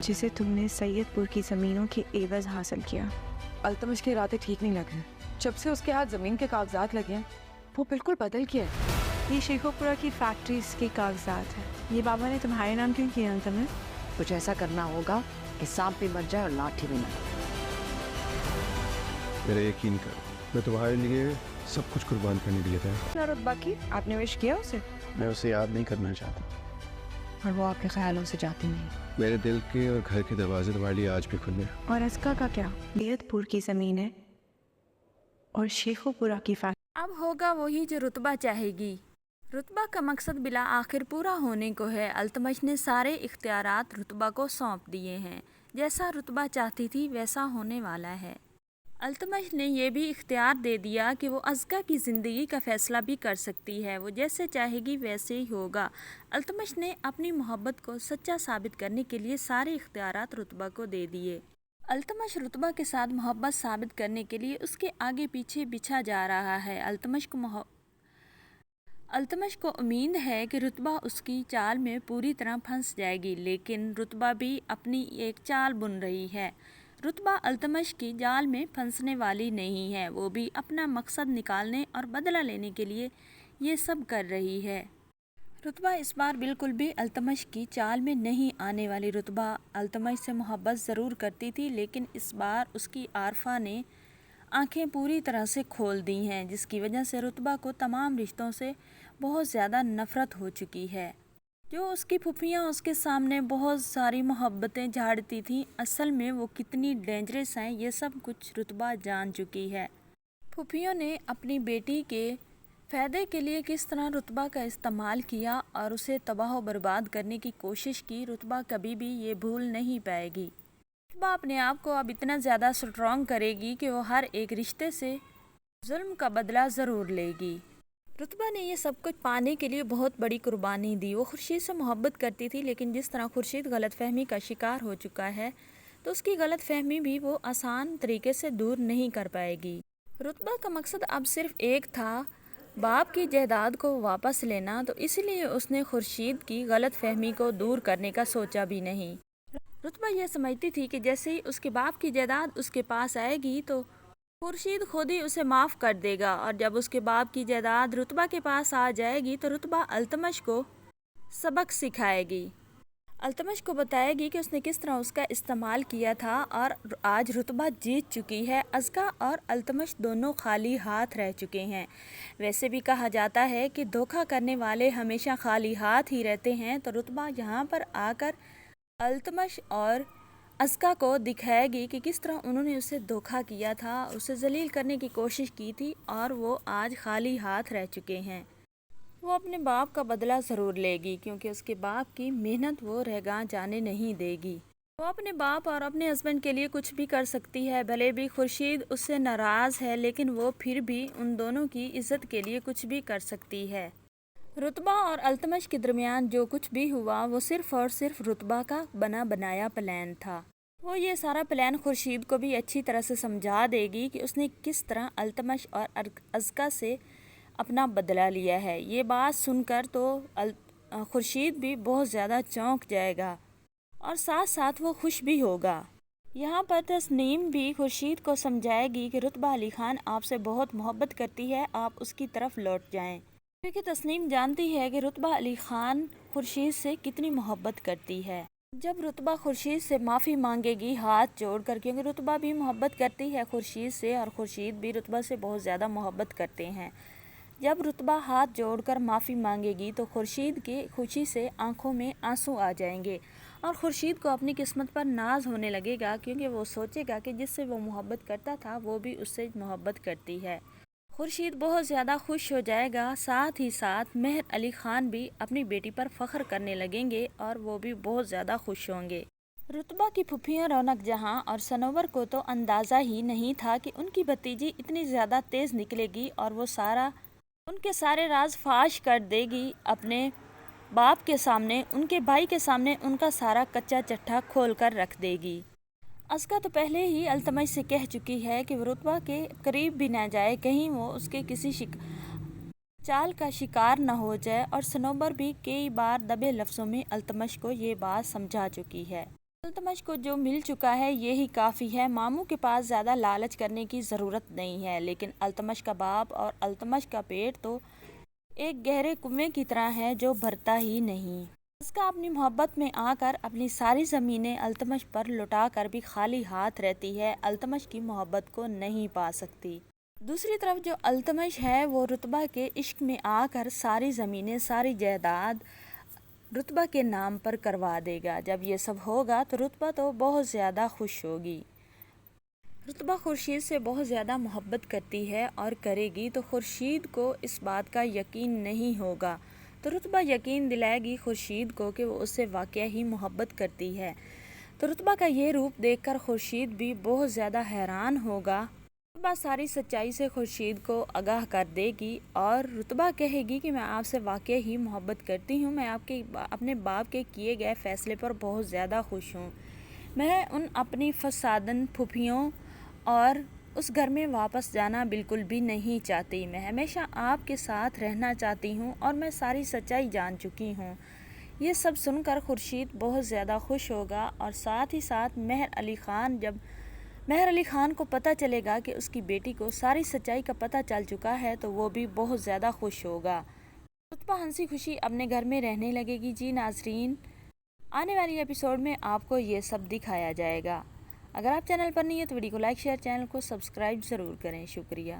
जिसे तुमने सैयदपुर की ज़मीनों के एवज हासिल किया। अल्तमश के इरादे ठीक नहीं लग रहे। जब से उसके हाथ जमीन के कागजात लगे हैं वो बिल्कुल बदल गया है। ये शेखोपुरा की फैक्ट्रीज के कागजात हैं। ये बाबा ने तुम्हारे नाम क्यों किया अल्तमश? कुछ ऐसा करना होगा कि सांप भी मर जाए और लाठी भी ना। मेरा यकीन कर, मैं तुम्हारे लिए सब कुछ कुर्बान करने के लिए था। अपना रुतबा की आपने विश किया उसे? मैं उसे याद नहीं करना चाहता और वो आपके ख्यालों से जाती नहीं। मेरे दिल के और घर के दरवाजे तुम्हारे लिए आज भी खुले हैं। और अस्का का क्या? सैयदपुर की ज़मीन है और शेखोपुरा की फैक्ट्री। अब होगा वही जो रुतबा चाहेगी। रुतबा का मकसद बिला आखिर पूरा होने को है। अल्तमश ने सारे इख्तियारात रुतबा को सौंप दिए हैं। जैसा रुतबा चाहती थी वैसा होने वाला है। अल्तमश ने यह भी इख्तियार दे दिया कि वो अज़का की ज़िंदगी का फ़ैसला भी कर सकती है। वो जैसे चाहेगी वैसे ही होगा। अल्तमश ने अपनी मोहब्बत को सच्चा साबित करने के लिए सारे इख्तियारात रुतबा को दे दिए। अल्तमश रुतबा के साथ मोहब्बत साबित करने के लिए उसके आगे पीछे बिछा जा रहा है। अल्तमश को उम्मीद है कि रुतबा उसकी चाल में पूरी तरह फंस जाएगी, लेकिन रुतबा भी अपनी एक चाल बुन रही है। रुतबा अल्तमश की जाल में फंसने वाली नहीं है। वो भी अपना मकसद निकालने और बदला लेने के लिए ये सब कर रही है। रुतबा इस बार बिल्कुल भी अल्तमश की चाल में नहीं आने वाली। रुतबा अल्तमश से मोहब्बत ज़रूर करती थी, लेकिन इस बार उसकी आरफा ने आंखें पूरी तरह से खोल दी हैं, जिसकी वजह से रुतबा को तमाम रिश्तों से बहुत ज़्यादा नफ़रत हो चुकी है। जो उसकी फुफियाँ उसके सामने बहुत सारी मोहब्बतें झाड़ती थीं, असल में वो कितनी डेंजरस हैं ये सब कुछ रुतबा जान चुकी है। फुफियों ने अपनी बेटी के फ़ायदे के लिए किस तरह रुतबा का इस्तेमाल किया और उसे तबाह व बर्बाद करने की कोशिश की, रुतबा कभी भी ये भूल नहीं पाएगी। रुतबा अपने आप को अब इतना ज़्यादा स्ट्रॉन्ग करेगी कि वो हर एक रिश्ते से जुल्म का बदला ज़रूर लेगी। रुतबा ने ये सब कुछ पाने के लिए बहुत बड़ी कुर्बानी दी। वो खुर्शीद से मोहब्बत करती थी, लेकिन जिस तरह खुर्शीद गलतफहमी का शिकार हो चुका है तो उसकी गलतफहमी भी वो आसान तरीके से दूर नहीं कर पाएगी। रुतबा का मकसद अब सिर्फ एक था, बाप की जायदाद को वापस लेना, तो इसलिए उसने खुर्शीद की गलतफहमी को दूर करने का सोचा भी नहीं। रुतबा यह समझती थी कि जैसे ही उसके बाप की जायदाद उसके पास आएगी तो खुर्शीद खुद ही उसे माफ़ कर देगा, और जब उसके बाप की जायदाद रुतबा के पास आ जाएगी तो रुतबा अल्तमश को सबक सिखाएगी। अल्तमश को बताएगी कि उसने किस तरह उसका इस्तेमाल किया था, और आज रुतबा जीत चुकी है। अज़का और अल्तमश दोनों खाली हाथ रह चुके हैं। वैसे भी कहा जाता है कि धोखा करने वाले हमेशा खाली हाथ ही रहते हैं, तो रुतबा यहाँ पर आकर अल्तमश और अज़का को दिखाएगी कि किस तरह उन्होंने उसे धोखा किया था, उसे जलील करने की कोशिश की थी, और वो आज खाली हाथ रह चुके हैं। वो अपने बाप का बदला ज़रूर लेगी, क्योंकि उसके बाप की मेहनत वो रहगा जाने नहीं देगी। वो अपने बाप और अपने हस्बैंड के लिए कुछ भी कर सकती है। भले भी खुर्शीद उससे नाराज़ है, लेकिन वो फिर भी उन दोनों की इज़्ज़त के लिए कुछ भी कर सकती है। रुतबा और अल्तमश के दरमियान जो कुछ भी हुआ वो सिर्फ़ और सिर्फ रुतबा का बना बनाया प्लान था। वो ये सारा प्लान खुर्शीद को भी अच्छी तरह से समझा देगी कि उसने किस तरह अल्तमश और अज़का से अपना बदला लिया है। ये बात सुनकर तो खुर्शीद भी बहुत ज़्यादा चौंक जाएगा और साथ साथ वो खुश भी होगा। यहाँ पर तस्नीम भी खुर्शीद को समझाएगी कि रुतबा अली ख़ान आपसे बहुत मोहब्बत करती है, आप उसकी तरफ लौट जाएं, क्योंकि तस्नीम जानती है कि रुतबा अली ख़ान खुर्शीद से कितनी मोहब्बत करती है। जब रुतबा खुर्शीद से माफ़ी मांगेगी हाथ जोड़कर, क्योंकि रुतबा भी मोहब्बत करती है खुर्शीद से और खुर्शीद भी रुतबा से बहुत ज़्यादा मोहब्बत करते हैं। जब रुतबा हाथ जोड़कर माफ़ी मांगेगी तो खुर्शीद की खुशी से आंखों में आंसू आ जाएंगे और खुर्शीद को अपनी किस्मत पर नाज होने लगेगा, क्योंकि वो सोचेगा कि जिससे वो मोहब्बत करता था वो भी उससे मोहब्बत करती है। खुर्शीद बहुत ज़्यादा खुश हो जाएगा। साथ ही साथ मेहर अली ख़ान भी अपनी बेटी पर फ़ख्र करने लगेंगे और वो भी बहुत ज़्यादा खुश होंगे। रुतबा की फुफियाँ रौनक जहाँ और सनोवर को तो अंदाज़ा ही नहीं था कि उनकी भतीजी इतनी ज़्यादा तेज़ निकलेगी और वो उनके सारे राज फाश कर देगी। अपने बाप के सामने, उनके भाई के सामने उनका सारा कच्चा चट्टा खोल कर रख देगी। अज़का तो पहले ही अल्तमश से कह चुकी है कि वो रुतबा के करीब भी ना जाए, कहीं वो उसके किसी चाल का शिकार न हो जाए, और सनोबर भी कई बार दबे लफ्ज़ों में अल्तमश को ये बात समझा चुकी है। التمش کو جو مل چکا ہے یہی کافی ہے، ماموں کے پاس زیادہ لالچ کرنے کی ضرورت نہیں ہے۔ لیکن التمش کا باپ اور التمش کا پیٹ تو ایک گہرے کنویں کی طرح ہے جو بھرتا ہی نہیں۔ اس کا اپنی محبت میں آ کر اپنی ساری زمینیں التمش پر لٹا کر بھی خالی ہاتھ رہتی ہے، التمش کی محبت کو نہیں پا سکتی۔ دوسری طرف جو التمش ہے وہ رتبہ کے عشق میں آ کر ساری زمینیں، ساری جائیداد رتبہ کے نام پر کروا دے گا۔ جب یہ سب ہوگا تو رتبہ تو بہت زیادہ خوش ہوگی۔ رتبہ خورشید سے بہت زیادہ محبت کرتی ہے اور کرے گی تو خورشید کو اس بات کا یقین نہیں ہوگا، تو رتبہ یقین دلائے گی خورشید کو کہ وہ اس سے واقعہ ہی محبت کرتی ہے۔ تو رتبہ کا یہ روپ دیکھ کر خورشید بھی بہت زیادہ حیران ہوگا۔ رتبہ ساری سچائی سے خورشید کو آگاہ کر دے گی اور رتبہ کہے گی کہ میں آپ سے واقعہ ہی محبت کرتی ہوں، میں اپنے باپ کے کیے گئے فیصلے پر بہت زیادہ خوش ہوں، میں ان اپنی فسادن پھوپھیوں اور اس گھر میں واپس جانا بالکل بھی نہیں چاہتی، میں ہمیشہ آپ کے ساتھ رہنا چاہتی ہوں اور میں ساری سچائی جان چکی ہوں۔ یہ سب سن کر خورشید بہت زیادہ خوش ہوگا اور ساتھ ہی ساتھ مہر علی خان کو پتہ چلے گا کہ اس کی بیٹی کو ساری سچائی کا پتہ چل چکا ہے تو وہ بھی بہت زیادہ خوش ہوگا۔ رتبہ ہنسی خوشی اپنے گھر میں رہنے لگے گی۔ جی ناظرین، آنے والی ایپیسوڈ میں آپ کو یہ سب دکھایا جائے گا۔ اگر آپ چینل پر نہیں ہیں تو ویڈیو کو لائک شیئر، چینل کو سبسکرائب ضرور کریں۔ شکریہ۔